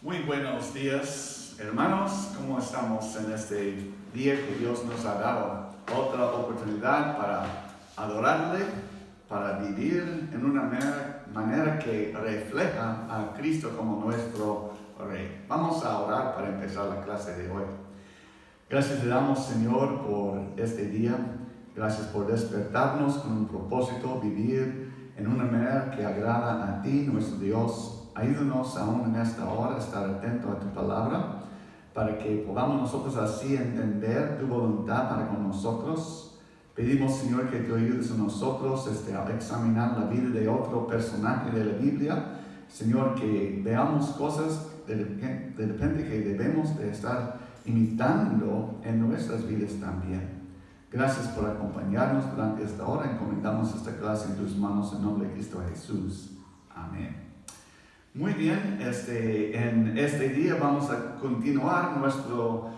Muy buenos días, hermanos. ¿Cómo estamos en este día que Dios nos ha dado? Otra oportunidad para adorarle, para vivir en una manera que refleja a Cristo como nuestro Rey. Vamos a orar para empezar la clase de hoy. Gracias le damos, Señor, por este día. Gracias por despertarnos con un propósito, vivir en una manera que agrada a ti, nuestro Dios. Ayúdanos aún en esta hora a estar atento a tu palabra, para que podamos nosotros así entender tu voluntad para con nosotros. Pedimos, Señor, que tú ayudes a nosotros a examinar la vida de otro personaje de la Biblia. Señor, que veamos cosas de repente que debemos de estar imitando en nuestras vidas también. Gracias por acompañarnos durante esta hora. Encomendamos esta clase en tus manos en nombre de Cristo Jesús. Amén. Muy bien, en este día vamos a continuar nuestro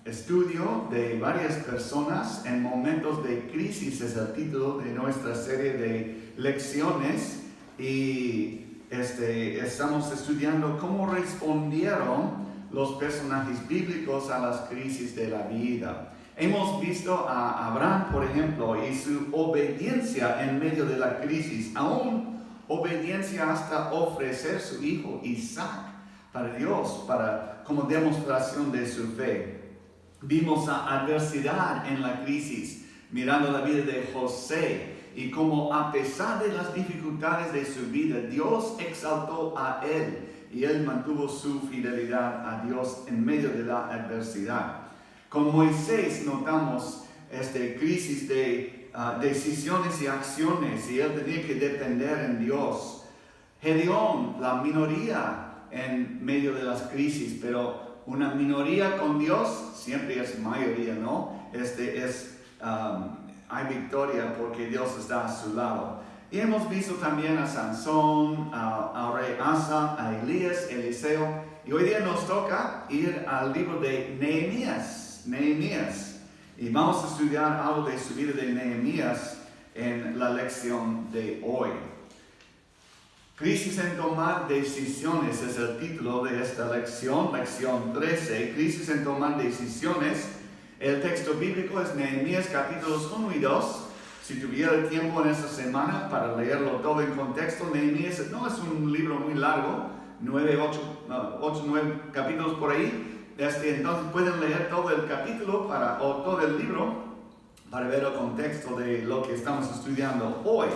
estudio de varias personas en momentos de crisis. Es el título de nuestra serie de lecciones y estamos estudiando cómo respondieron los personajes bíblicos a las crisis de la vida. Hemos visto a Abraham, por ejemplo, y su obediencia en medio de la crisis, aún obediencia hasta ofrecer su hijo Isaac para Dios, como demostración de su fe. Vimos la adversidad en la crisis, mirando la vida de José y cómo a pesar de las dificultades de su vida, Dios exaltó a él y él mantuvo su fidelidad a Dios en medio de la adversidad. Con Moisés notamos crisis de decisiones y acciones, y él tenía que depender en Dios. Gedeón, la minoría en medio de las crisis, pero una minoría con Dios siempre es mayoría, ¿no? Hay victoria porque Dios está a su lado. Y hemos visto también a Sansón, al rey Asa, a Elías, Eliseo, y hoy día nos toca ir al libro de Nehemías. Y vamos a estudiar algo de su vida de Nehemías en la lección de hoy. Crisis en tomar decisiones es el título de esta lección 13, crisis en tomar decisiones. El texto bíblico es Nehemías capítulos 1 y 2. Si tuviera el tiempo en esta semana para leerlo todo en contexto, Nehemías no es un libro muy largo, 9 capítulos por ahí. Entonces pueden leer todo el capítulo o todo el libro para ver el contexto de lo que estamos estudiando hoy.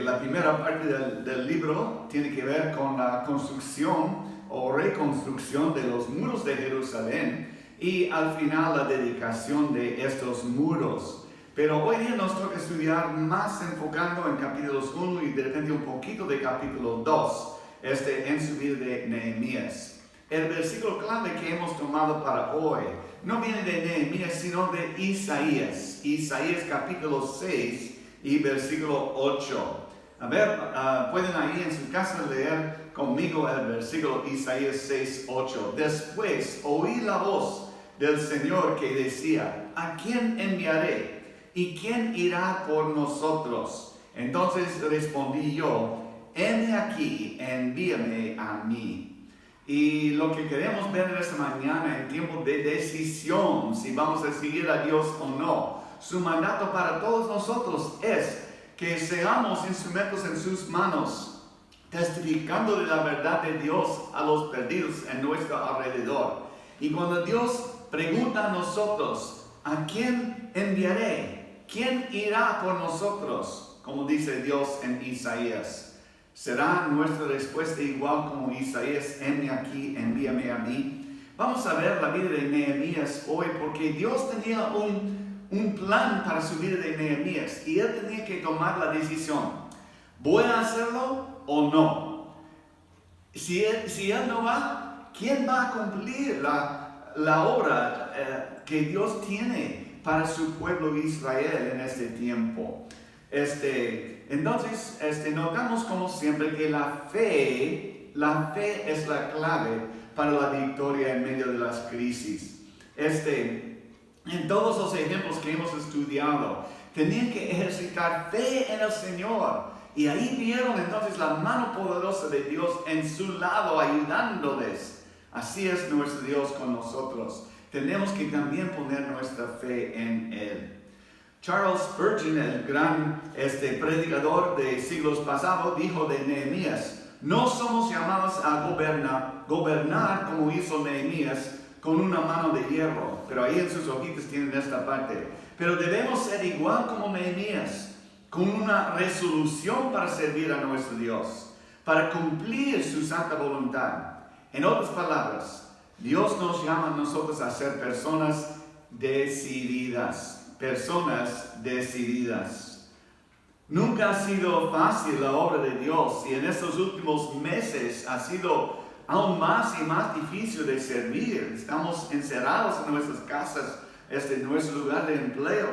La primera parte del libro tiene que ver con la construcción o reconstrucción de los muros de Jerusalén y al final la dedicación de estos muros. Pero hoy día nos toca estudiar más enfocando en capítulos 1 y de repente un poquito de capítulo 2 en su vida de Nehemías. El versículo clave que hemos tomado para hoy no viene de Nehemías, sino de Isaías. Isaías capítulo 6 y versículo 8. A ver, pueden ahí en su casa leer conmigo el versículo Isaías 6, 8. Después oí la voz del Señor que decía: ¿a quién enviaré? ¿Y quién irá por nosotros? Entonces respondí yo: heme aquí, envíame a mí. Y lo que queremos ver en esta mañana en tiempo de decisión, si vamos a seguir a Dios o no, su mandato para todos nosotros es que seamos instrumentos en sus manos, testificando de la verdad de Dios a los perdidos en nuestro alrededor. Y cuando Dios pregunta a nosotros: ¿a quién enviaré? ¿Quién irá por nosotros? Como dice Dios en Isaías. ¿Será nuestra respuesta igual como Isaías: heme aquí, envíame a mí? Vamos a ver la vida de Nehemías hoy, porque Dios tenía un plan para su vida de Nehemías y él tenía que tomar la decisión: ¿voy a hacerlo o no? Si él no va, ¿quién va a cumplir la obra que Dios tiene para su pueblo Israel en este tiempo? Entonces, notamos como siempre que la fe es la clave para la victoria en medio de las crisis. En todos los ejemplos que hemos estudiado, tenían que ejercitar fe en el Señor Y ahí vieron entonces la mano poderosa de Dios en su lado, ayudándoles. Así es nuestro Dios con nosotros. Tenemos que también poner nuestra fe en Él. Charles Spurgeon, el gran predicador de siglos pasados, dijo de Nehemías: no somos llamados a gobernar como hizo Nehemías con una mano de hierro. Pero ahí en sus hojitas tienen esta parte. Pero debemos ser igual como Nehemías, con una resolución para servir a nuestro Dios, para cumplir su santa voluntad. En otras palabras, Dios nos llama a nosotros a ser personas decididas. Personas decididas. Nunca ha sido fácil la obra de Dios, y en estos últimos meses ha sido aún más y más difícil de servir. Estamos encerrados en nuestras casas, en nuestro lugar de empleo.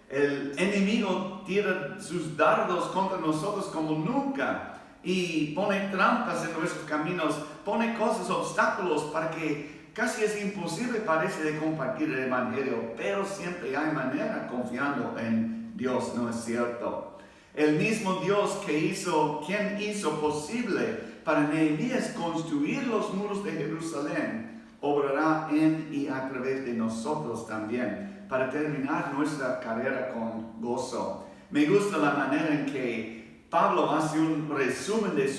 El enemigo tira sus dardos contra nosotros como nunca y pone trampas en nuestros caminos, pone cosas, obstáculos para que casi es imposible, parece, de compartir el evangelio, pero siempre hay manera, confiando en Dios, ¿no es cierto? El mismo Dios quien hizo posible para Nehemías construir los muros de Jerusalén, obrará en y a través de nosotros también, para terminar nuestra carrera con gozo. Me gusta la manera en que Pablo hace un resumen de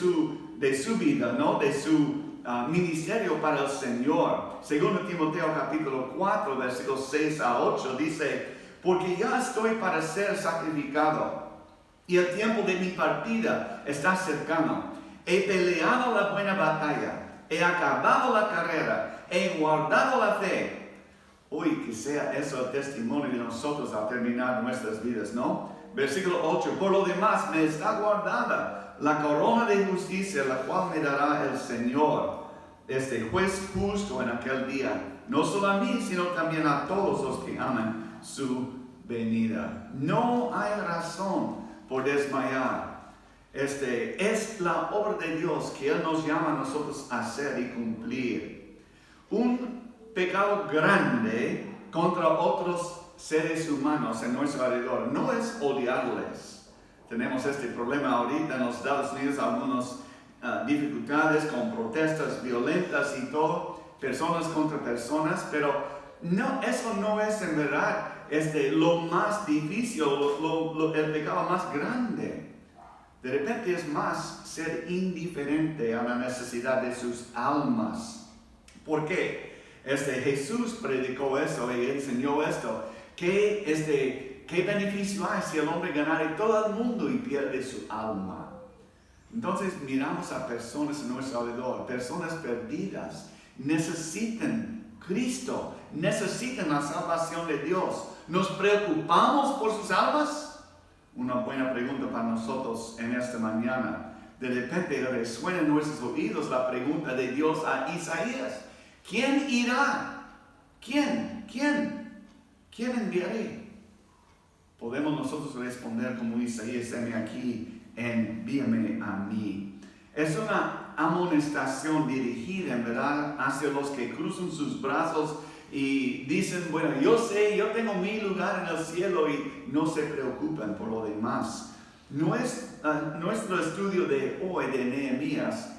su vida, ¿no? De su ministerio para el Señor. Segundo Timoteo capítulo 4, versículos 6 a 8, dice: porque ya estoy para ser sacrificado, y el tiempo de mi partida está cercano. He peleado la buena batalla, he acabado la carrera, he guardado la fe. Uy, que sea eso el testimonio de nosotros al terminar nuestras vidas, ¿no? Versículo 8: por lo demás me está guardada la corona de justicia, la cual me dará el Señor, juez justo en aquel día, no solo a mí, sino también a todos los que aman su venida. No hay razón por desmayar. Es la obra de Dios que Él nos llama a nosotros a hacer y cumplir. Un pecado grande contra otros seres humanos en nuestro alrededor no es odiarles. Tenemos este problema ahorita en los Estados Unidos, algunas dificultades con protestas violentas y todo, personas contra personas, pero no, eso no es en verdad lo más difícil, el pecado más grande. De repente es más ser indiferente a la necesidad de sus almas. ¿Por qué? Jesús predicó eso y enseñó esto. ¿Qué beneficio hay si el hombre ganare todo el mundo y pierde su alma? Entonces miramos a personas en nuestro alrededor, personas perdidas, necesitan Cristo, necesitan la salvación de Dios. ¿Nos preocupamos por sus almas? Una buena pregunta para nosotros en esta mañana. De repente resuena en nuestros oídos la pregunta de Dios a Isaías: ¿quién irá? ¿Quién enviaré? Podemos nosotros responder como Isaías: heme aquí, envíame a mí. Es una amonestación dirigida en verdad hacia los que cruzan sus brazos y dicen: bueno, yo sé, yo tengo mi lugar en el cielo, y no se preocupan por lo demás. Nuestro estudio de hoy de Nehemías,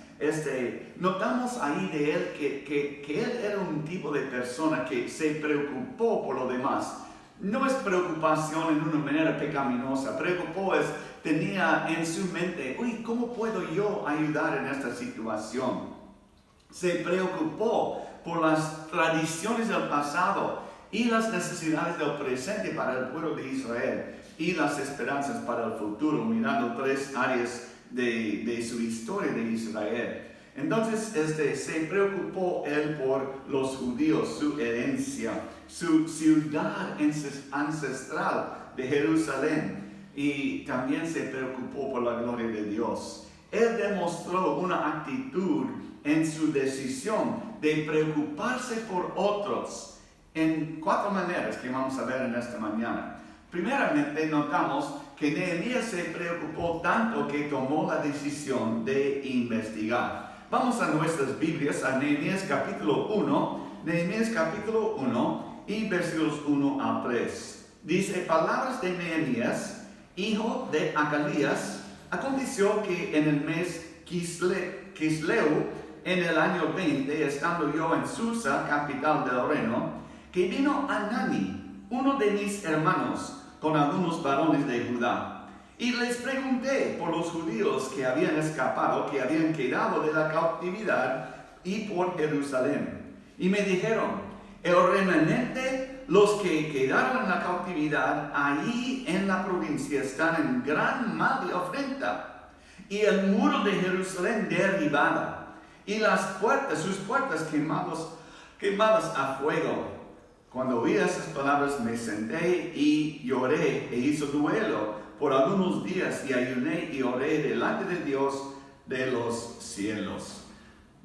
notamos ahí de él que él era un tipo de persona que se preocupó por lo demás. No es preocupación en una manera pecaminosa. Tenía en su mente: uy, ¿cómo puedo yo ayudar en esta situación? Se preocupó por las tradiciones del pasado y las necesidades del presente para el pueblo de Israel y las esperanzas para el futuro, mirando tres áreas de su historia de Israel. Entonces, se preocupó él por los judíos, su herencia, su ciudad ancestral de Jerusalén, y también se preocupó por la gloria de Dios. Él demostró una actitud en su decisión de preocuparse por otros en 4 maneras que vamos a ver en esta mañana. Primeramente, notamos que Nehemías se preocupó tanto que tomó la decisión de investigar. Vamos a nuestras Biblias, a Nehemías capítulo 1, y versículos 1 a 3. Dice: palabras de Nehemías, hijo de Acalías, Aconteció que en el mes Quisleu, en el año 20, estando yo en Susa, capital del reino, que vino Anani, uno de mis hermanos, con algunos varones de Judá. Y les pregunté por los judíos que habían escapado, que habían quedado de la cautividad, y por Jerusalén. Y me dijeron, el remanente, los que quedaron en la cautividad, allí en la provincia, están en gran mal de afrenta, y el muro de Jerusalén derribada, y las puertas, sus puertas quemadas a fuego. Cuando oí esas palabras me senté y lloré e hice duelo por algunos días, y ayuné y oré delante de Dios de los cielos.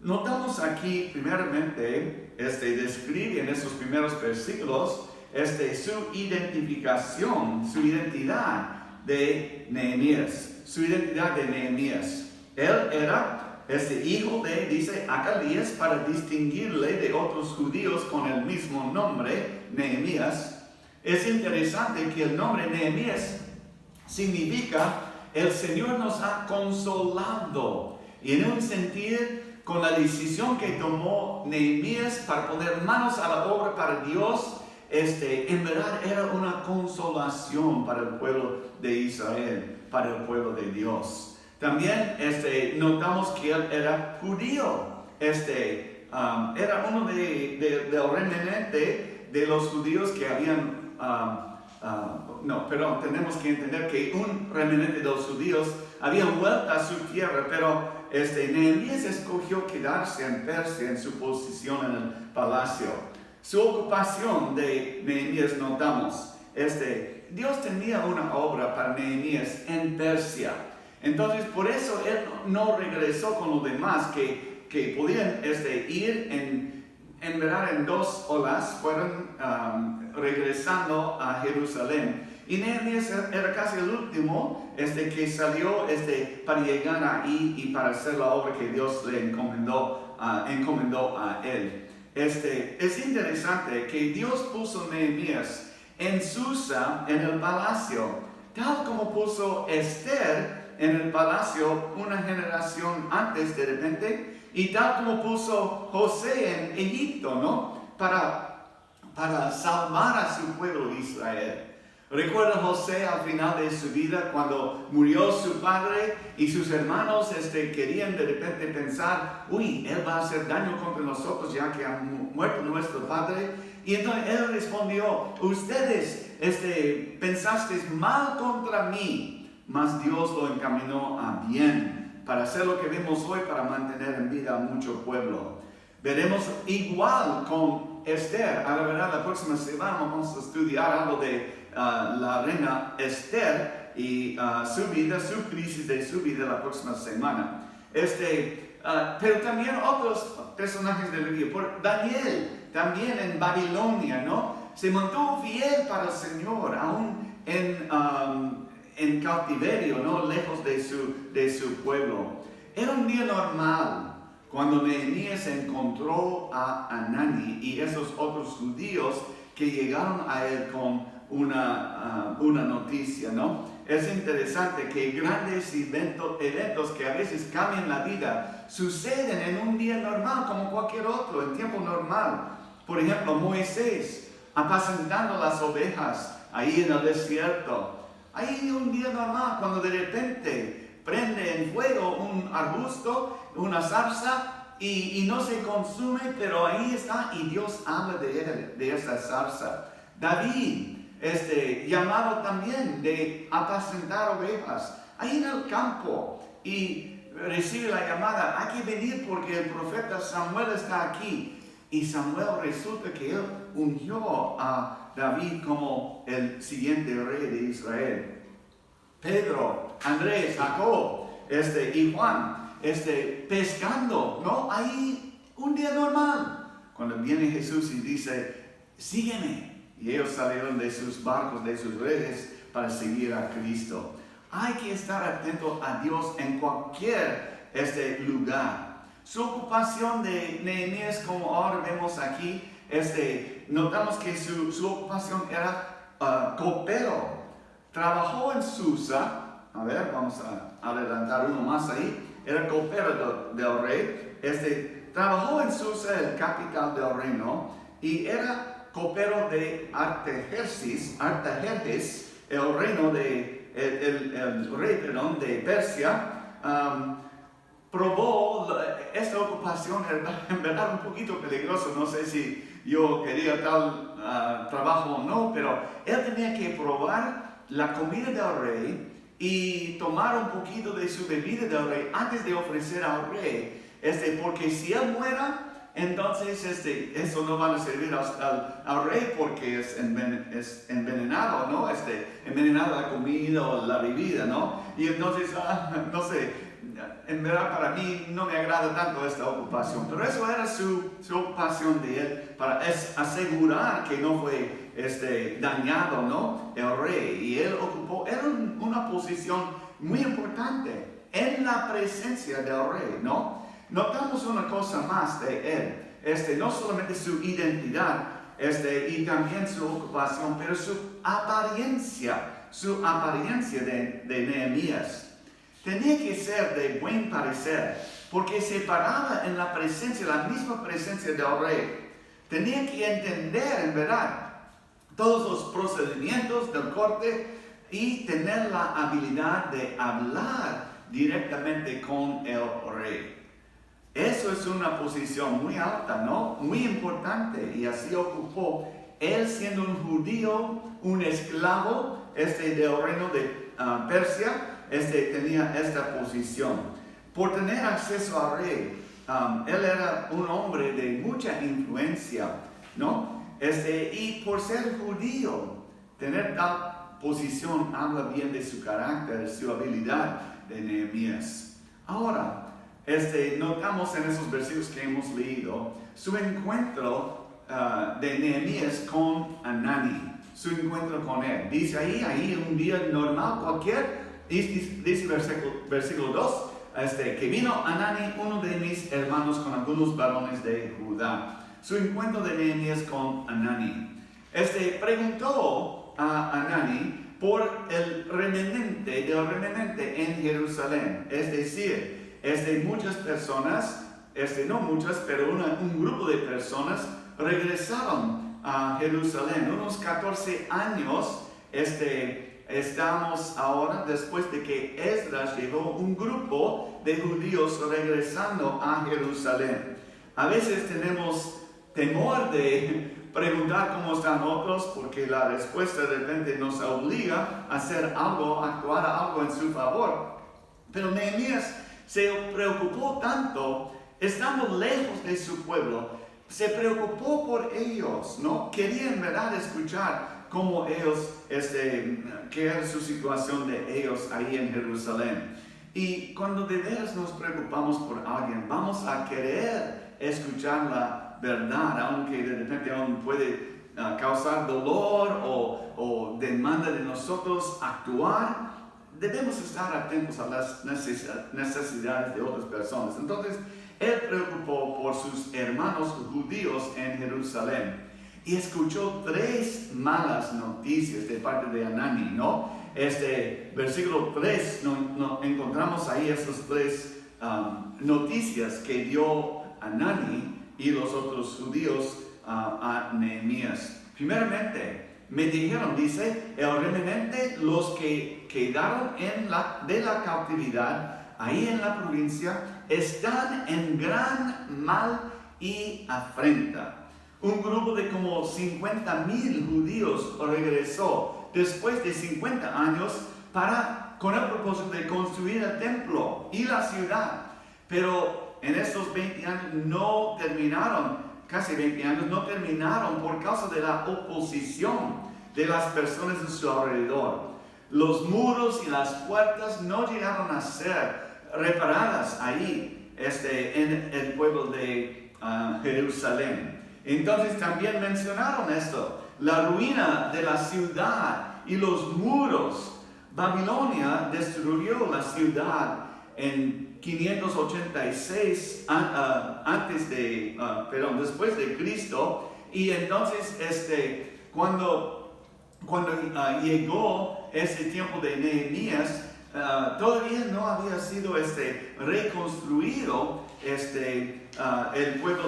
Notamos aquí primeramente, describe en esos primeros versículos, su identificación, su identidad de Nehemías, Él era hijo de, dice, Acalías, para distinguirle de otros judíos con el mismo nombre, Nehemías. Es interesante que el nombre Nehemías significa el Señor nos ha consolado, y en un sentido, con la decisión que tomó Nehemías para poner manos a la obra para Dios, en verdad era una consolación para el pueblo de Israel, para el pueblo de Dios. También notamos que él era judío, era uno del remanente de los judíos que habían, tenemos que entender que un remanente de los judíos habían vuelto a su tierra, pero Nehemías escogió quedarse en Persia en su posición en el palacio. Su ocupación de Nehemías notamos, Dios tenía una obra para Nehemías en Persia. Entonces, por eso él no regresó con los demás que podían ir en verdad en dos olas, fueron regresando a Jerusalén. Y Nehemías era casi el último que salió para llegar ahí y para hacer la obra que Dios le encomendó a él. Es interesante que Dios puso Nehemías en Susa, en el palacio, tal como puso Esther en el palacio una generación antes de repente, y tal como puso José en Egipto, ¿no? Para salvar a su pueblo Israel. ¿Recuerda José al final de su vida cuando murió su padre y sus hermanos querían de repente pensar, él va a hacer daño contra nosotros ya que ha muerto nuestro padre? Y entonces él respondió, ustedes pensasteis mal contra mí, mas Dios lo encaminó a bien para hacer lo que vemos hoy, para mantener en vida a mucho pueblo. Veremos igual con Esther. A la verdad, la próxima semana vamos a estudiar algo de la reina Esther y su crisis de su vida la próxima semana. Pero también otros personajes de la Biblia. Daniel, también en Babilonia, ¿no? Se mantuvo fiel para el Señor, aún en cautiverio, ¿no? Lejos de su pueblo. Era un día normal cuando Nehemías encontró a Anani y esos otros judíos que llegaron a él con una noticia, ¿no? Es interesante que grandes eventos que a veces cambian la vida suceden en un día normal como cualquier otro, en tiempo normal. Por ejemplo, Moisés apacentando las ovejas ahí en el desierto. Ahí un día normal cuando de repente prende en fuego un arbusto, una zarza, y no se consume, pero ahí está y Dios habla de esa zarza. David, llamado también de apacentar ovejas, ahí en el campo, y recibe la llamada, hay que venir porque el profeta Samuel está aquí. Y Samuel resulta que él ungió a David como el siguiente rey de Israel. Pedro, Andrés, Jacob, y Juan, pescando, ¿no? Ahí un día normal. Cuando viene Jesús y dice, sígueme. Y ellos salieron de sus barcos, de sus redes, para seguir a Cristo. Hay que estar atento a Dios en cualquier lugar. Su ocupación de Nehemías, como ahora vemos aquí, notamos que su ocupación era copero. Trabajó en Susa, a ver, vamos a adelantar uno más ahí. Era copero del rey. Trabajó en Susa, el capital del reino, y era copero de Artajerjes, el reino de el rey, perdón, de Persia. Probó esta ocupación, en verdad un poquito peligroso. No sé si yo quería tal trabajo o no, pero él tenía que probar la comida del rey y tomar un poquito de su bebida del rey antes de ofrecer al rey, porque si él muera, entonces eso no va a servir al rey, porque es envenenado, ¿no? Envenenada la comida o la bebida, ¿no? Y entonces, no sé, en verdad para mí no me agrada tanto esta ocupación, pero eso era su ocupación de él, para asegurar que no fue dañado, ¿no? El rey. Y él ocupó, era una posición muy importante en la presencia del rey, ¿no? Notamos una cosa más de él, no solamente su identidad, y también su ocupación, pero su apariencia de Nehemías. Tenía que ser de buen parecer, porque se paraba en la misma presencia del rey. Tenía que entender, en verdad, todos los procedimientos del corte y tener la habilidad de hablar directamente con el rey. Eso es una posición muy alta, ¿no? Muy importante, y así ocupó él, siendo un judío, un esclavo del reino de Persia. Tenía esta posición. Por tener acceso al rey, él era un hombre de mucha influencia, ¿no? Y por ser judío, tener tal posición habla bien de su carácter, su habilidad de Nehemías. Ahora, notamos en esos versículos que hemos leído su encuentro de Nehemías con Hanani, su encuentro con él. Dice ahí un día normal cualquier. Dice versículo 2, que vino Hanani, uno de mis hermanos, con algunos varones de Judá. Su encuentro de Nehemías con Hanani. Preguntó a Hanani por el remanente en Jerusalén. Es decir, muchas personas, no muchas, pero un grupo de personas regresaron a Jerusalén. Unos 14 años, estamos ahora después de que Esdras llevó un grupo de judíos regresando a Jerusalén. A veces tenemos temor de preguntar cómo están otros, porque la respuesta de repente nos obliga a hacer algo, a actuar algo en su favor. Pero Nehemías se preocupó tanto, estando lejos de su pueblo, se preocupó por ellos, ¿no? Quería en verdad escuchar cómo ellos, qué era su situación de ellos ahí en Jerusalén. Y cuando de veras nos preocupamos por alguien, vamos a querer escuchar la verdad, aunque de repente aún puede causar dolor o demanda de nosotros actuar. Debemos estar atentos a las necesidades de otras personas. Entonces, él preocupó por sus hermanos judíos en Jerusalén. Y escuchó 3 malas noticias de parte de Hanani, ¿no? Versículo 3, encontramos ahí estas 3 noticias que dio Hanani y los otros judíos a Nehemías. Primeramente, me dijeron, dice, el remanente, los que quedaron de la cautividad, ahí en la provincia, están en gran mal y afrenta. Un grupo de como 50,000 judíos regresó después de 50 años con el propósito de construir el templo y la ciudad. Pero en estos 20 años no terminaron, casi 20 años no terminaron por causa de la oposición de las personas de su alrededor. Los muros y las puertas no llegaron a ser reparadas ahí en el pueblo de Jerusalén. Entonces también mencionaron esto, la ruina de la ciudad y los muros. Babilonia destruyó la ciudad en 586 después de Cristo. Y entonces cuando llegó ese tiempo de Nehemías, todavía no había sido reconstruido el pueblo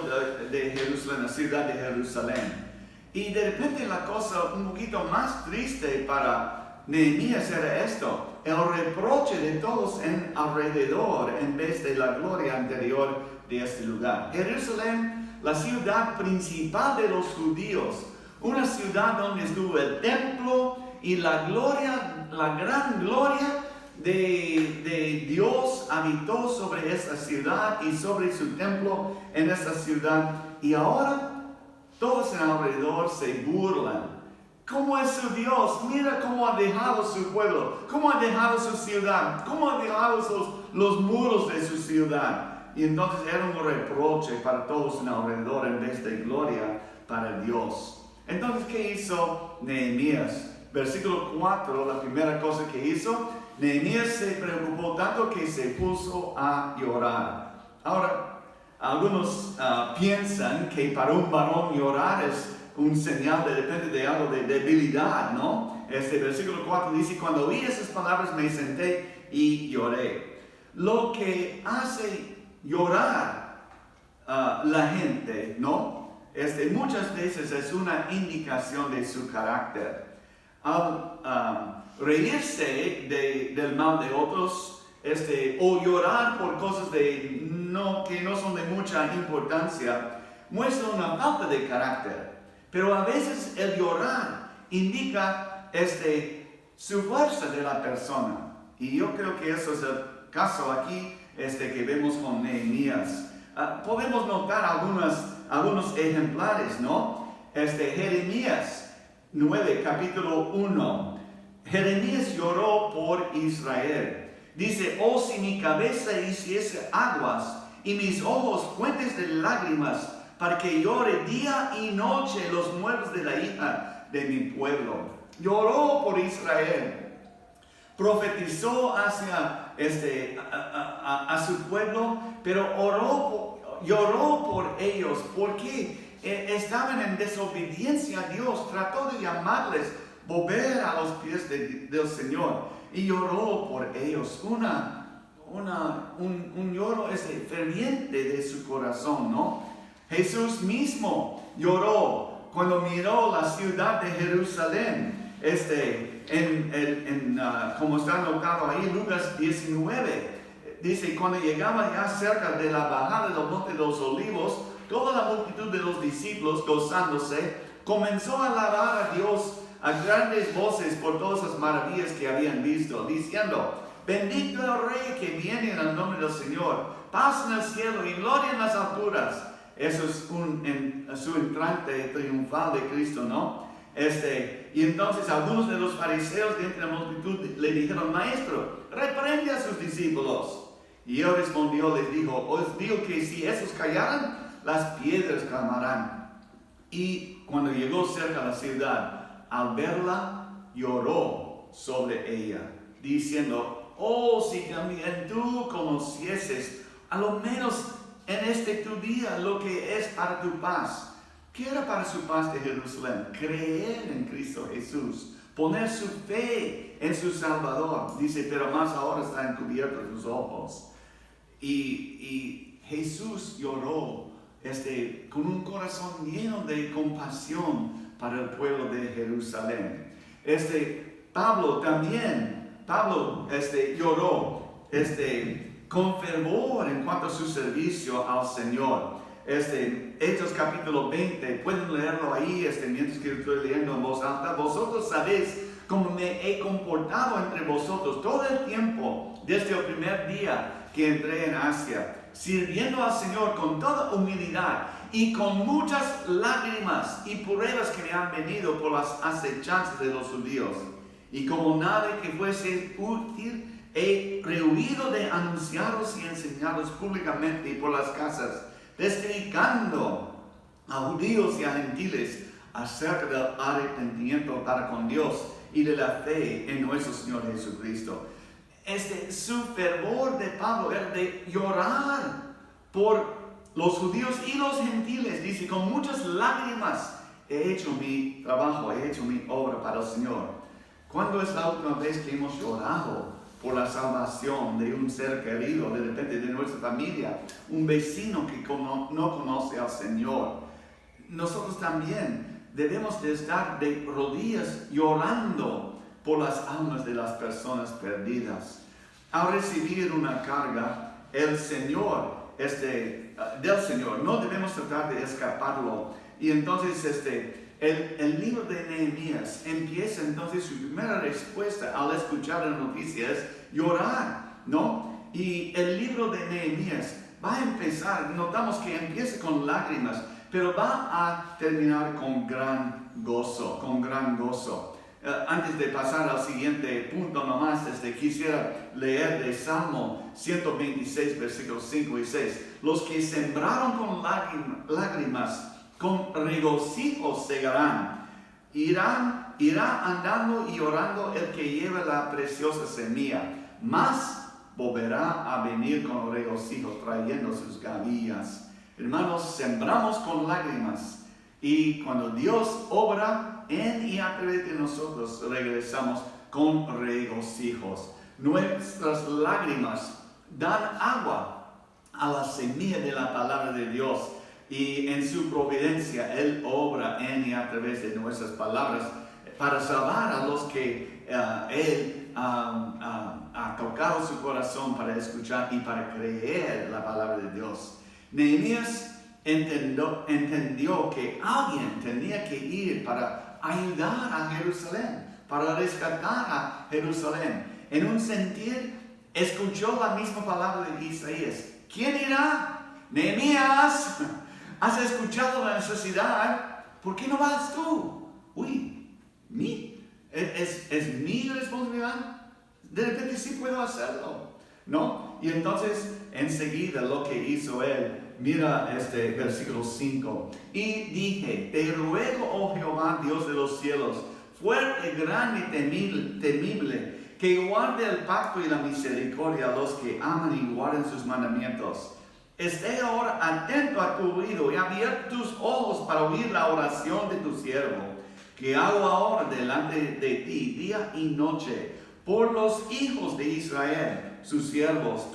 de Jerusalén, la ciudad de Jerusalén. Y de repente la cosa un poquito más triste para Nehemías era esto: el reproche de todos alrededor en vez de la gloria anterior de este lugar. Jerusalén, la ciudad principal de los judíos, una ciudad donde estuvo el templo y la gloria, la gran gloria de Dios habitó sobre esta ciudad y sobre su templo en esta ciudad. Y ahora todos en alrededor se burlan. ¿Cómo es su Dios? Mira cómo ha dejado su pueblo, cómo ha dejado su ciudad, cómo ha dejado los muros de su ciudad. Y entonces era un reproche para todos en alrededor en vez de gloria para Dios. Entonces, ¿qué hizo Nehemías? Versículo 4, la primera cosa que hizo, Nehemías se preocupó tanto que se puso a llorar. Ahora, algunos piensan que para un varón llorar es un señal de repente de algo de debilidad, ¿no? Este versículo 4 dice: cuando oí esas palabras me senté y lloré. Lo que hace llorar la gente, ¿no? Muchas veces es una indicación de su carácter. Al reírse del mal de otros, o llorar por cosas que no son de mucha importancia, muestra una falta de carácter. Pero a veces el llorar indica su fuerza de la persona. Y yo creo que eso es el caso aquí que vemos con Nehemías. Podemos notar algunos ejemplares, ¿no? Jeremías 9, capítulo 1. Jeremías lloró por Israel. Dice: oh, si mi cabeza hiciese aguas y mis ojos fuentes de lágrimas, para que llore día y noche los muertos de la hija de mi pueblo. Lloró por Israel. Profetizó hacia a su pueblo, pero lloró por ellos porque estaban en desobediencia a Dios. Trató de llamarles volver a los pies del Señor y lloró por ellos. Un lloro ferviente de su corazón, ¿no? Jesús mismo lloró cuando miró la ciudad de Jerusalén. Como está anotado ahí, Lucas 19, dice: cuando llegaba ya cerca de la bajada del monte de los olivos, toda la multitud de los discípulos, gozándose, comenzó a alabar a Dios a grandes voces por todas las maravillas que habían visto, diciendo: bendito el Rey que viene en el nombre del Señor, paz en el cielo y gloria en las alturas. Eso es su entrante triunfal de Cristo, ¿no? Y entonces algunos de los fariseos de entre la multitud le dijeron: maestro, reprende a sus discípulos. Y él respondió, les dijo: os digo que si esos callaran, las piedras clamarán. Y cuando llegó cerca de la ciudad, al verla, lloró sobre ella, diciendo: oh, si también tú conocieses, a lo menos en tu día, lo que es para tu paz. ¿Qué era para su paz de Jerusalén? Creer en Cristo Jesús, poner su fe en su Salvador. Dice: pero más ahora están encubiertos sus ojos. Y Jesús lloró con un corazón lleno de compasión para el pueblo de Jerusalén. Pablo lloró con fervor en cuanto a su servicio al Señor. Hechos capítulo 20, pueden leerlo ahí mientras que estoy leyendo en voz alta. Vosotros sabéis cómo me he comportado entre vosotros todo el tiempo desde el primer día que entré en Asia, sirviendo al Señor con toda humildad y con muchas lágrimas y pruebas que me han venido por las acechanzas de los judíos. Y como nada que fuese útil, he rehuido de anunciaros y enseñaros públicamente por las casas, testificando a judíos y a gentiles acerca del arrepentimiento para con Dios y de la fe en nuestro Señor Jesucristo. Su fervor de Pablo era de llorar por los judíos y los gentiles. Dice: con muchas lágrimas he hecho mi trabajo, he hecho mi obra para el Señor. ¿Cuándo es la última vez que hemos llorado por la salvación de un ser querido, de repente de nuestra familia, un vecino que no conoce al Señor. Nosotros también debemos de estar de rodillas llorando por las almas de las personas perdidas. Al recibir una carga, del Señor, no debemos tratar de escaparlo. Y entonces el libro de Nehemías empieza entonces su primera respuesta al escuchar la noticia es llorar, ¿no? Y el libro de Nehemías va a empezar, notamos que empieza con lágrimas, pero va a terminar con gran gozo, Antes de pasar al siguiente punto nomás, quisiera leer de Salmo 126, versículos 5 y 6. Los que sembraron con lágrimas, con regocijo segarán. Irá andando y orando el que lleva la preciosa semilla, mas volverá a venir con regocijo trayendo sus gavillas. Hermanos, sembramos con lágrimas y cuando Dios obra en y a través de nosotros, regresamos con regocijos. Nuestras lágrimas dan agua a la semilla de la palabra de Dios. Y en su providencia, Él obra en y a través de nuestras palabras para salvar a los que Él ha tocado su corazón para escuchar y para creer la palabra de Dios. Nehemías entendió que alguien tenía que ir para ayudar a Jerusalén, para rescatar a Jerusalén. En un sentir, escuchó la misma palabra de Isaías. ¿Quién irá? Nehemías. ¿Has escuchado la necesidad? ¿Por qué no vas tú? ¿Es mi responsabilidad? De repente sí puedo hacerlo, ¿no? Y entonces, enseguida lo que hizo él, mira versículo 5. Y dije, te ruego, oh Jehová, Dios de los cielos, fuerte, grande y temible, que guarde el pacto y la misericordia a los que aman y guarden sus mandamientos. Esté ahora atento a tu oído y abierto tus ojos para oír la oración de tu siervo, que hago ahora delante de ti, día y noche, por los hijos de Israel, tus siervos,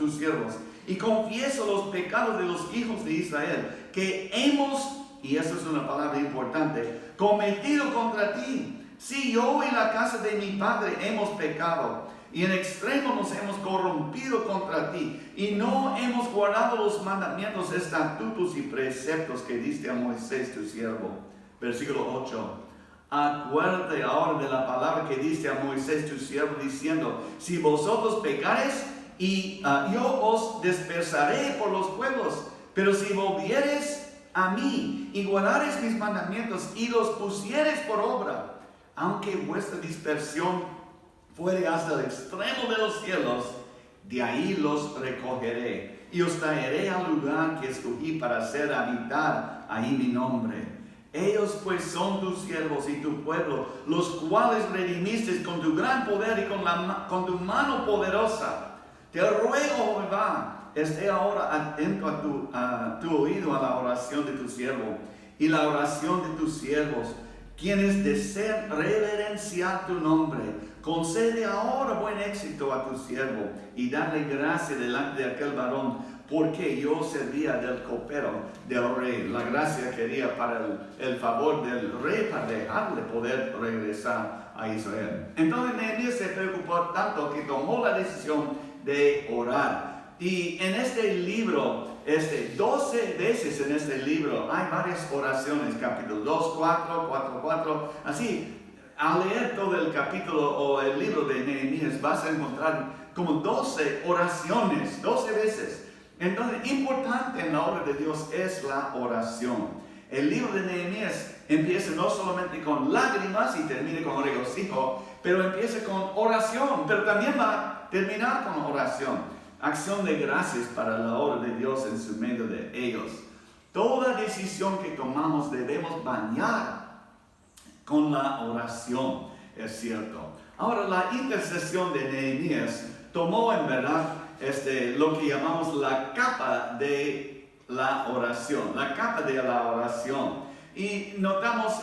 y confieso los pecados de los hijos de Israel, que hemos, y eso es una palabra importante, cometido contra ti. Sí, yo y la casa de mi padre hemos pecado, y en extremo nos hemos corrompido contra ti, y no hemos guardado los mandamientos, estatutos y preceptos que diste a Moisés tu siervo. Versículo 8. Acuérdate ahora de la palabra que diste a Moisés tu siervo, diciendo, si vosotros pecares, y yo os dispersaré por los pueblos, pero si volvieres a mí y guardares mis mandamientos y los pusieres por obra, aunque vuestra dispersión fuere hasta el extremo de los cielos, de ahí los recogeré y os traeré al lugar que escogí para hacer habitar ahí mi nombre. Ellos pues son tus siervos y tu pueblo, los cuales redimiste con tu gran poder y con tu mano poderosa. Te ruego, Jehová, esté ahora atento a tu oído a la oración de tu siervo y la oración de tus siervos, quienes desean reverenciar tu nombre. Concede ahora buen éxito a tu siervo y dale gracia delante de aquel varón, porque yo servía del copero del rey. La gracia quería para el favor del rey, para dejarle poder regresar a Israel. Entonces Nehemías se preocupó tanto que tomó la decisión de orar. Y en este libro, 12 veces en este libro hay varias oraciones, capítulo 2, 4, 4, así. Al leer todo el capítulo o el libro de Nehemías vas a encontrar como 12 oraciones, 12 veces. Entonces, importante en la obra de Dios es la oración. El libro de Nehemías empieza no solamente con lágrimas y termina con regocijo, pero empieza con oración, pero también va a terminar con oración. Acción de gracias para la obra de Dios en su medio de ellos. Toda decisión que tomamos debemos bañar con la oración, es cierto. Ahora, la intercesión de Nehemías tomó en verdad lo que llamamos la capa de la oración, Y notamos,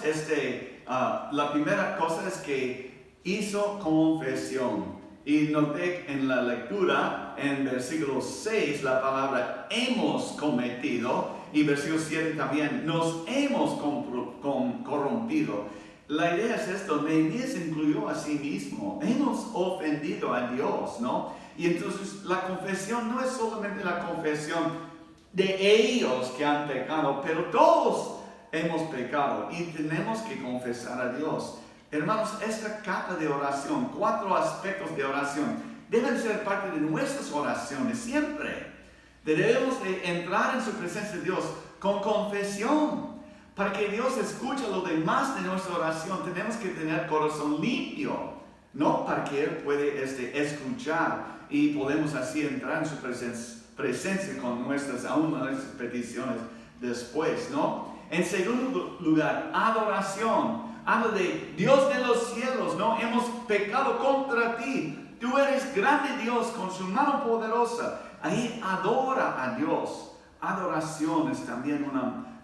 la primera cosa es que hizo confesión. Y noté en la lectura, en versículo 6, la palabra hemos cometido, y versículo 7 también, nos hemos corrompido. La idea es esto, Nehemías incluyó a sí mismo, hemos ofendido a Dios, ¿no? Y entonces la confesión no es solamente la confesión de ellos que han pecado, pero todos hemos pecado y tenemos que confesar a Dios. Hermanos, esta capa de oración, 4 aspectos de oración, deben ser parte de nuestras oraciones siempre. Debemos de entrar en su presencia de Dios con confesión. Para que Dios escuche lo demás de nuestra oración, tenemos que tener corazón limpio, ¿no? Para que Él puede escuchar y podemos así entrar en su presencia con nuestras peticiones después, ¿no? En segundo lugar, adoración. Habla de Dios de los cielos, ¿no? Hemos pecado contra ti. Tú eres grande Dios con su mano poderosa. Ahí adora a Dios. Adoración es también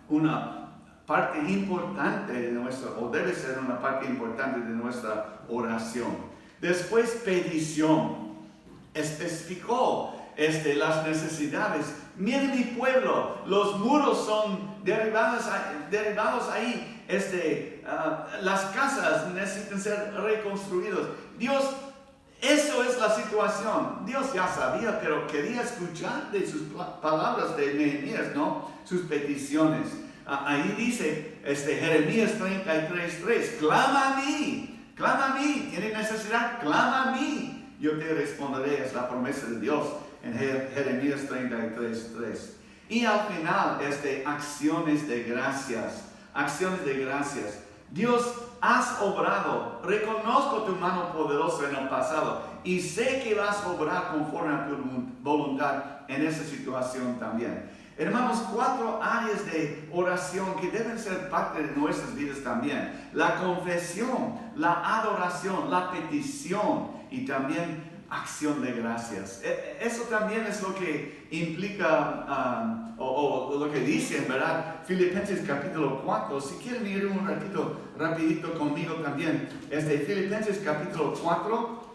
una parte importante de nuestra, o debe ser una parte importante de nuestra oración. Después, petición. Especificó las necesidades. Mire mi pueblo, los muros son derribados ahí. Las casas necesitan ser reconstruidas. Dios, eso es la situación. Dios ya sabía, pero quería escuchar de sus palabras de Nehemías, ¿no? Sus peticiones. Ahí dice Jeremías 33:3, clama a mí, tiene necesidad, clama a mí, yo te responderé, es la promesa de Dios en Jeremías 33:3. Y al final, acciones de gracias. Dios, has obrado, reconozco tu mano poderosa en el pasado y sé que vas a obrar conforme a tu voluntad en esa situación también. Hermanos, 4 áreas de oración que deben ser parte de nuestras vidas también. La confesión, la adoración, la petición y también acción de gracias. Eso también es lo que implica, o lo que dice, ¿verdad? Filipenses capítulo 4. Si quieren ir un ratito, rapidito conmigo también. Filipenses capítulo 4,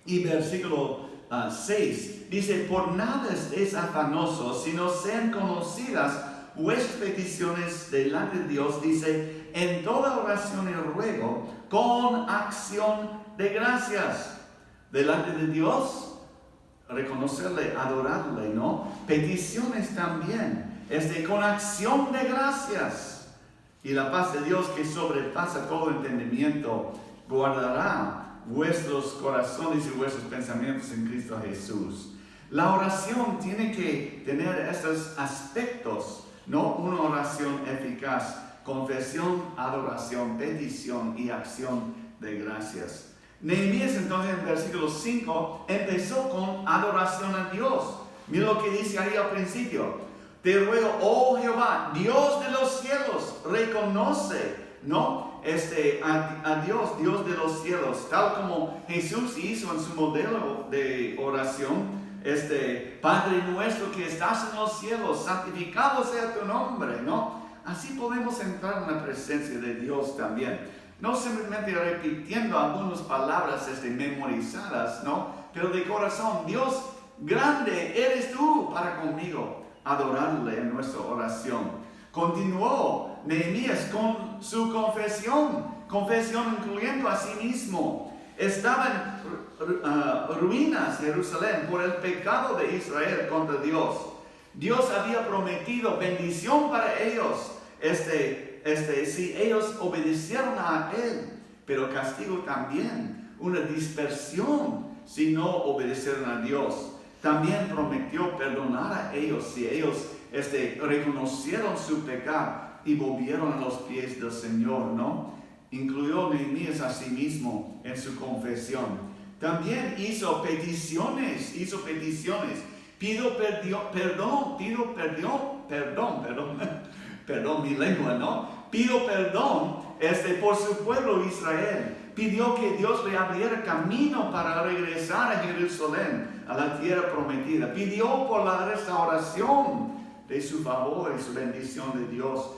y versículo 6. Dice, por nada estéis afanosos, sino sean conocidas vuestras peticiones delante de Dios. Dice, en toda oración y ruego, con acción de gracias. Delante de Dios, reconocerle, adorarle, ¿no? Peticiones también, con acción de gracias. Y la paz de Dios que sobrepasa todo entendimiento, guardará vuestros corazones y vuestros pensamientos en Cristo Jesús. La oración tiene que tener estos aspectos, ¿no? Una oración eficaz, confesión, adoración, petición y acción de gracias. Nehemías entonces en versículo 5 empezó con adoración a Dios. Mira lo que dice ahí al principio. Te ruego, oh Jehová, Dios de los cielos, reconoce, ¿no? A Dios, Dios de los cielos, tal como Jesús hizo en su modelo de oración. Padre nuestro que estás en los cielos, santificado sea tu nombre, ¿no? Así podemos entrar en la presencia de Dios también. No simplemente repitiendo algunas palabras memorizadas, ¿no? Pero de corazón, Dios, grande eres tú para conmigo. Adorarle en nuestra oración. Continuó Nehemías con su confesión incluyendo a sí mismo. Estaba en ruinas Jerusalén por el pecado de Israel contra Dios. Dios había prometido bendición para ellos. Si ellos obedecieron a Él, pero castigo también, una dispersión si no obedecieron a Dios. También prometió perdonar a ellos si ellos reconocieron su pecado y volvieron a los pies del Señor, ¿no? Incluyó Nehemías a sí mismo en su confesión. También hizo peticiones. Pido perdón mi lengua, ¿no? Pido perdón por su pueblo Israel. Pidió que Dios le abriera camino para regresar a Jerusalén, a la tierra prometida. Pidió por la restauración de su favor y su bendición de Dios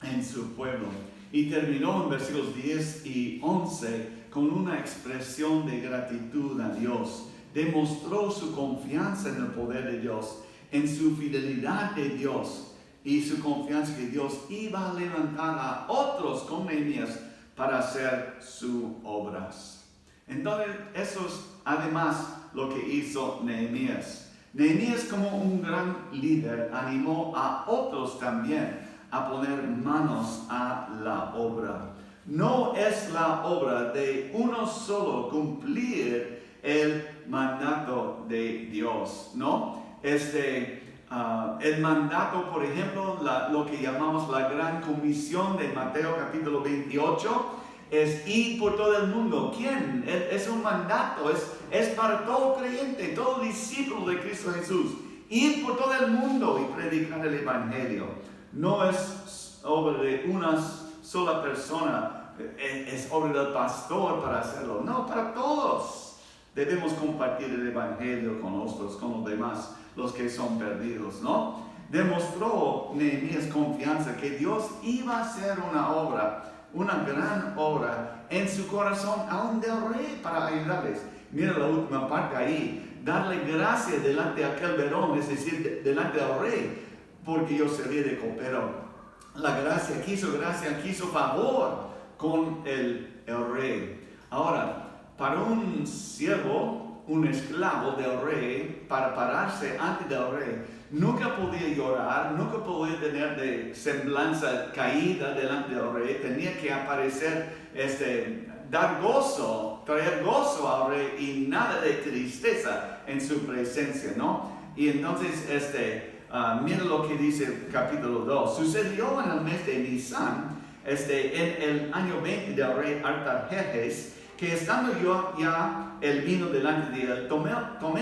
en su pueblo. Y terminó en versículos 10 y 11 con una expresión de gratitud a Dios. Demostró su confianza en el poder de Dios, en su fidelidad de Dios y su confianza que Dios iba a levantar a otros con Nehemías para hacer sus obras. Entonces, eso es además lo que hizo Nehemías. Nehemías, como un gran líder, animó a otros también a poner manos a la obra. No es la obra de uno solo cumplir el mandato de Dios, ¿no? El mandato, por ejemplo, lo que llamamos la gran comisión de Mateo capítulo 28, es ir por todo el mundo. ¿Quién? Es un mandato, es para todo creyente, todo discípulo de Cristo Jesús. Ir por todo el mundo y predicar el Evangelio. No es obra de una sola persona, es obra del pastor para hacerlo. No, para todos. Debemos compartir el Evangelio con nosotros, con los demás, los que son perdidos, ¿no? Demostró Nehemías confianza que Dios iba a hacer una obra, una gran obra en su corazón, aún del rey, para ayudarles. Mira la última parte ahí, darle gracias delante de aquel varón, es decir, delante del rey, porque yo serví de copero. La gracia, quiso favor con el rey. Ahora, para un siervo, un esclavo del rey, para pararse ante del rey, nunca podía llorar, nunca podía tener de semblanza caída delante del rey, tenía que aparecer, dar gozo, traer gozo al rey y nada de tristeza en su presencia, ¿no? Y entonces, mira lo que dice el capítulo 2. Sucedió en el mes de Nisan, en el año 20 del rey Artajerjes, que estando yo ya el vino delante de él, tomé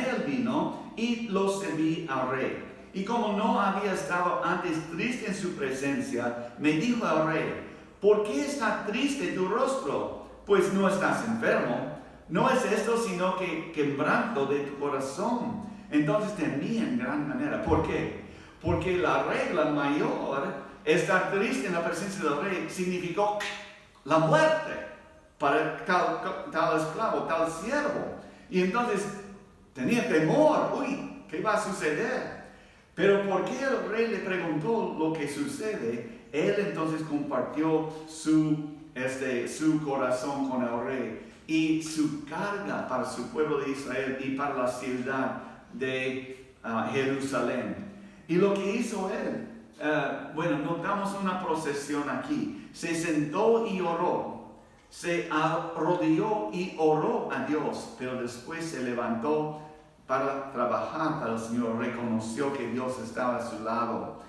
el vino y lo serví al rey. Y como no había estado antes triste en su presencia, me dijo al rey: ¿por qué está triste tu rostro? Pues no estás enfermo. No es esto sino que quebranto de tu corazón. Entonces temí en gran manera. ¿Por qué? Porque la regla mayor, estar triste en la presencia del rey, significó la muerte para tal esclavo, tal siervo. Y entonces tenía temor. Uy, ¿qué va a suceder? Pero porque el rey le preguntó lo que sucede, él entonces compartió su corazón con el rey y su carga para su pueblo de Israel y para la ciudad de Jerusalén. Y lo que hizo él, notamos una procesión aquí. Se sentó y oró. Se arrodilló y oró a Dios, pero después se levantó para trabajar para el Señor. Reconoció que Dios estaba a su lado.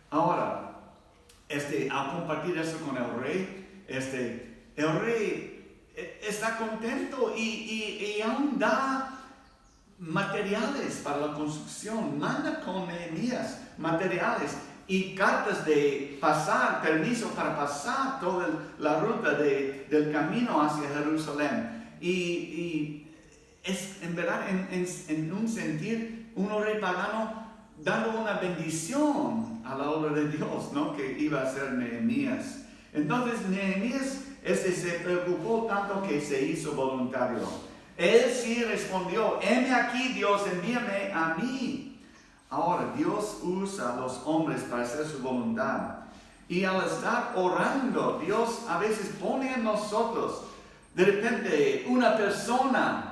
Ahora, al compartir eso con el rey, el rey está contento y aún da materiales para la construcción. Manda con Nehemías materiales y cartas de permiso para pasar toda la ruta del camino hacia Jerusalén. Y es en verdad, en un sentir, un rey pagano dando una bendición a la obra de Dios, ¿no? Que iba a hacer Nehemías. Entonces Nehemías se preocupó tanto que se hizo voluntario. Él sí respondió: heme aquí, Dios, envíame a mí. Ahora, Dios usa a los hombres para hacer su voluntad. Y al estar orando, Dios a veces pone en nosotros, de repente, una persona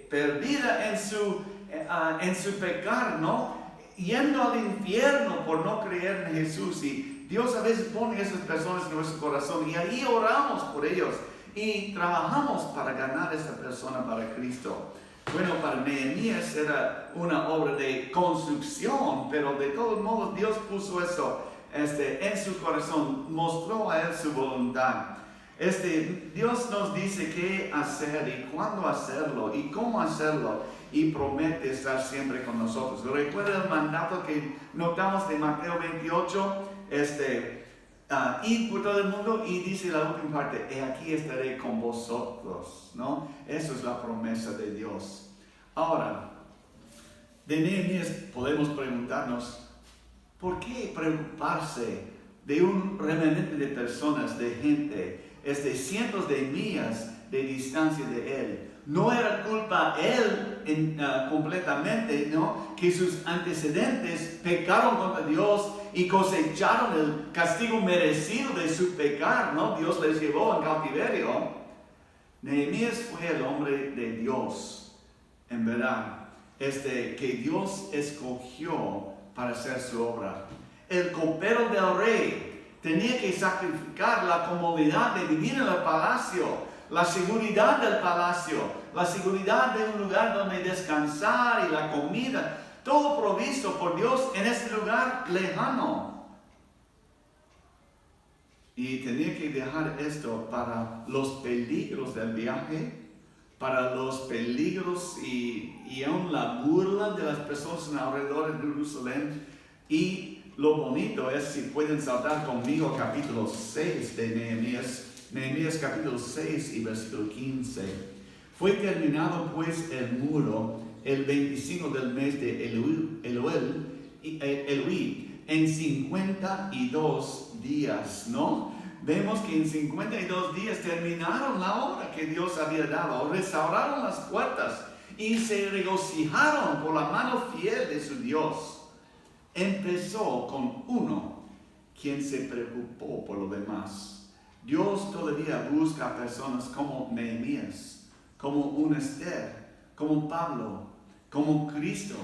perdida en su pecado, ¿no? Yendo al infierno por no creer en Jesús. Y Dios a veces pone a esas personas en nuestro corazón y ahí oramos por ellos y trabajamos para ganar a esa persona para Cristo. Bueno, para Nehemías era una obra de construcción, pero de todos modos Dios puso eso en su corazón, mostró a él su voluntad. Dios nos dice qué hacer y cuándo hacerlo y cómo hacerlo, y promete estar siempre con nosotros. Recuerda el mandato que notamos de Mateo 28, ir por todo el mundo, y dice la última parte: he aquí estaré con vosotros, ¿no? Eso es la promesa de Dios. Ahora, de Nehemías podemos preguntarnos: ¿por qué preocuparse de un remanente de personas, de gente, cientos de millas de distancia de él. No era culpa él completamente, ¿no? Que sus antecedentes pecaron contra Dios y cosecharon el castigo merecido de su pecar, ¿no? Dios les llevó en cautiverio. Nehemías fue el hombre de Dios, en verdad, que Dios escogió para hacer su obra. El copero del rey tenía que sacrificar la comodidad de vivir en el palacio, la seguridad del palacio, la seguridad de un lugar donde descansar y la comida, todo provisto por Dios en ese lugar lejano. Y tenía que dejar esto para los peligros del viaje, para los peligros y aún la burla de las personas alrededor de Jerusalén. Y lo bonito es, si pueden saltar conmigo, capítulo 6 de Nehemías. Nehemías capítulo 6 y versículo 15. Fue terminado pues el muro el 25 del mes de Elul en 52 días, ¿no? Vemos que en 52 días terminaron la obra que Dios había dado, restauraron las puertas y se regocijaron por la mano fiel de su Dios. Empezó con uno, quien se preocupó por lo demás. Dios todavía busca a personas como Nehemías, como un Esther, como Pablo, como Cristo,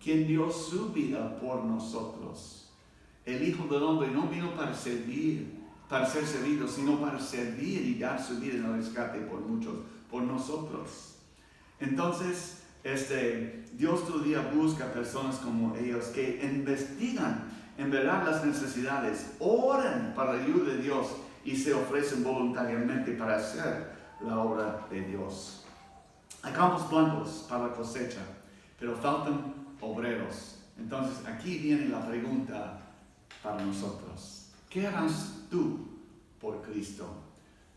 quien dio su vida por nosotros. El Hijo del Hombre no vino para servir, para ser servido, sino para servir y dar su vida en el rescate por muchos, por nosotros. Entonces, Dios todavía busca personas como ellos que investigan en verdad las necesidades, oran para la ayuda de Dios y se ofrecen voluntariamente para hacer la obra de Dios. Hay campos blancos para la cosecha, pero faltan obreros. Entonces aquí viene la pregunta para nosotros. ¿Qué harás tú por Cristo?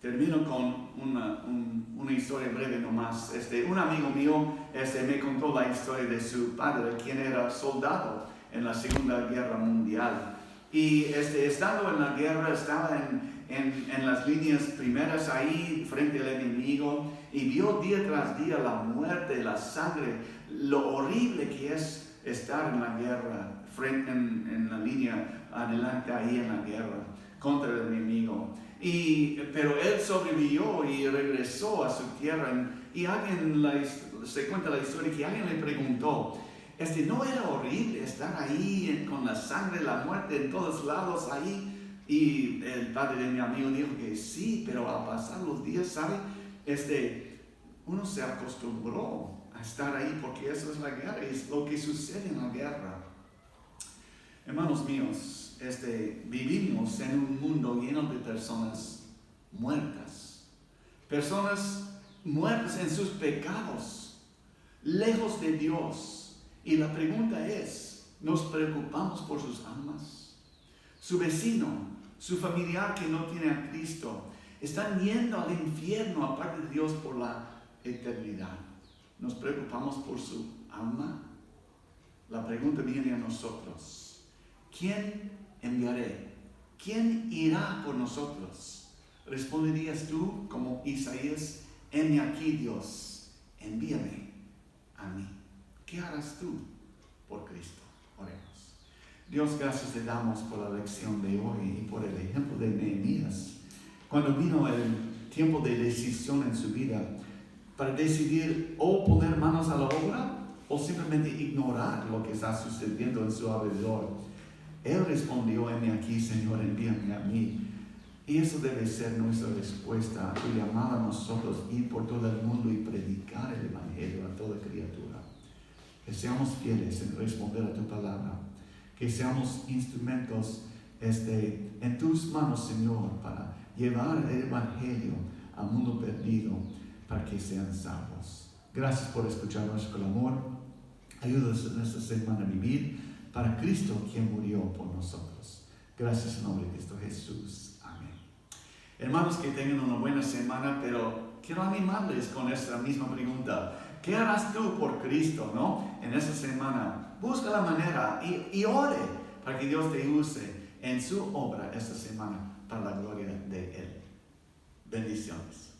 Termino con una historia breve nomás. Un amigo mío me contó la historia de su padre, quien era soldado en la Segunda Guerra Mundial. Y estando en la guerra, estaba en las líneas primeras ahí frente al enemigo y vio día tras día la muerte, la sangre, lo horrible que es estar en la guerra, en la línea adelante ahí en la guerra contra el enemigo. Pero él sobrevivió y regresó a su tierra y se cuenta la historia que alguien le preguntó, ¿no era horrible estar ahí con la sangre, la muerte en todos lados ahí? Y el padre de mi amigo dijo que sí, pero al pasar los días, ¿sabe? Uno se acostumbró a estar ahí porque eso es la guerra, es lo que sucede en la guerra. Hermanos míos, vivimos en un mundo lleno de personas muertas en sus pecados, lejos de Dios. Y la pregunta es, ¿nos preocupamos por sus almas? Su vecino, su familiar que no tiene a Cristo, están yendo al infierno aparte de Dios por la eternidad. ¿Nos preocupamos por su alma? La pregunta viene a nosotros. ¿Quién enviaré? ¿Quién irá por nosotros? ¿Responderías tú como Isaías? Heme aquí, Dios, envíame a mí. ¿Qué harás tú por Cristo? Oremos. Dios, gracias te damos por la lección de hoy y por el ejemplo de Nehemías. Cuando vino el tiempo de decisión en su vida, para decidir o poner manos a la obra o simplemente ignorar lo que está sucediendo en su alrededor, él respondió, heme aquí, Señor, envíame a mí. Y eso debe ser nuestra respuesta, tu llamada a nosotros, ir por todo el mundo y predicar el Evangelio a toda criatura. Que seamos fieles en responder a tu palabra, que seamos instrumentos en tus manos, Señor, para llevar el Evangelio al mundo perdido, para que sean salvos. Gracias por escuchar nuestro clamor. Ayúdanos en esta semana a vivir para Cristo, quien murió por nosotros. Gracias en nombre de Cristo Jesús. Amén. Hermanos, que tengan una buena semana, pero quiero animarles con esta misma pregunta. ¿Qué harás tú por Cristo, no? En esta semana, busca la manera y ore para que Dios te use en su obra esta semana para la gloria de Él. Bendiciones.